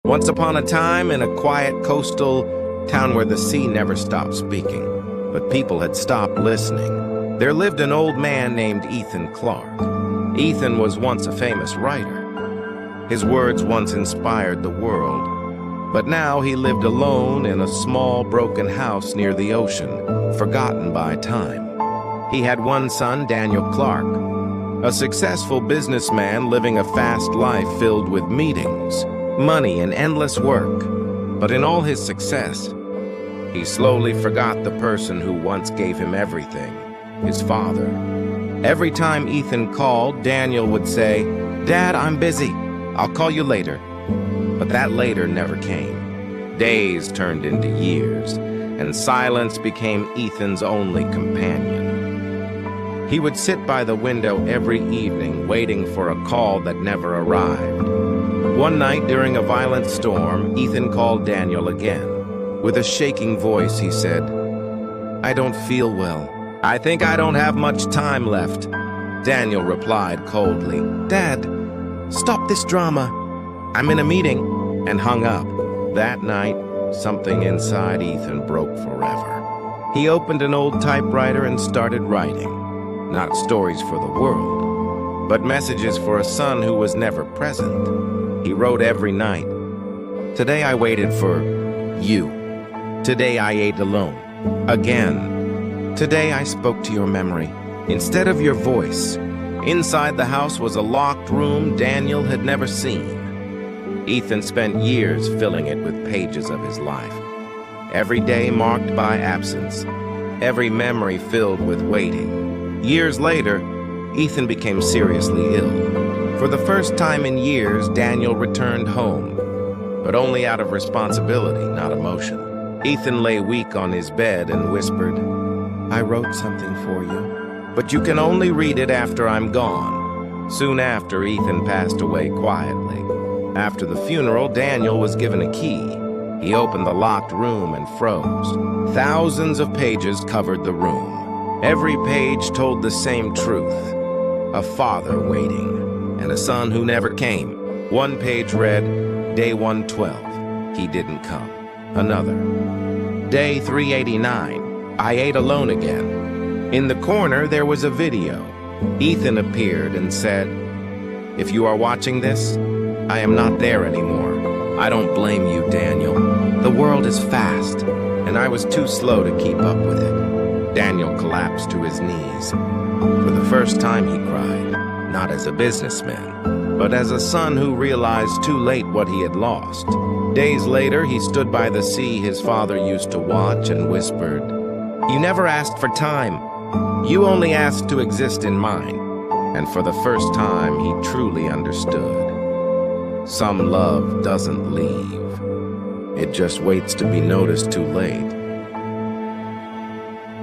Once upon a time, in a quiet coastal town where the sea never stopped speaking, but people had stopped listening, there lived an old man named Ethan Clark. Ethan was once a famous writer. His words once inspired the world, but now he lived alone in a small, broken house near the ocean, forgotten by time. He had one son, Daniel Clark, a successful businessman living a fast life filled with meetings, money, and endless work. But in all his success, he slowly forgot the person who once gave him everything, his father. Every time Ethan called, Daniel would say, "Dad, I'm busy. I'll call you later." But that later never came. Days turned into years, and silence became Ethan's only companion. He would sit by the window every evening, waiting for a call that never arrived. One night during a violent storm, Ethan called Daniel again. With a shaking voice, he said, "I don't feel well. I think I don't have much time left." Daniel replied coldly, "Dad, stop this drama. I'm in a meeting," and hung up. That night, something inside Ethan broke forever. He opened an old typewriter and started writing. Not stories for the world, but messages for a son who was never present. He wrote every night, "Today I waited for you. Today I ate alone. Again. Today I spoke to your memory instead of your voice." Inside the house was a locked room Daniel had never seen. Ethan spent years filling it with pages of his life. Every day marked by absence. Every memory filled with waiting. Years later, Ethan became seriously ill. For the first time in years, Daniel returned home, but only out of responsibility, not emotion. Ethan lay weak on his bed and whispered, "I wrote something for you, but you can only read it after I'm gone." Soon after, Ethan passed away quietly. After the funeral, Daniel was given a key. He opened the locked room and froze. Thousands of pages covered the room. Every page told the same truth. A father waiting, and a son who never came. One page read, "Day 112, he didn't come." Another, "Day 389, I ate alone again." In the corner, there was a video. Ethan appeared and said, "If you are watching this, I am not there anymore. I don't blame you, Daniel. The world is fast, and I was too slow to keep up with it." Daniel collapsed to his knees. For the first time he cried, not as a businessman, but as a son who realized too late what he had lost. Days later, he stood by the sea his father used to watch and whispered, "You never asked for time. You only asked to exist in mine." And for the first time, he truly understood. Some love doesn't leave. It just waits to be noticed too late.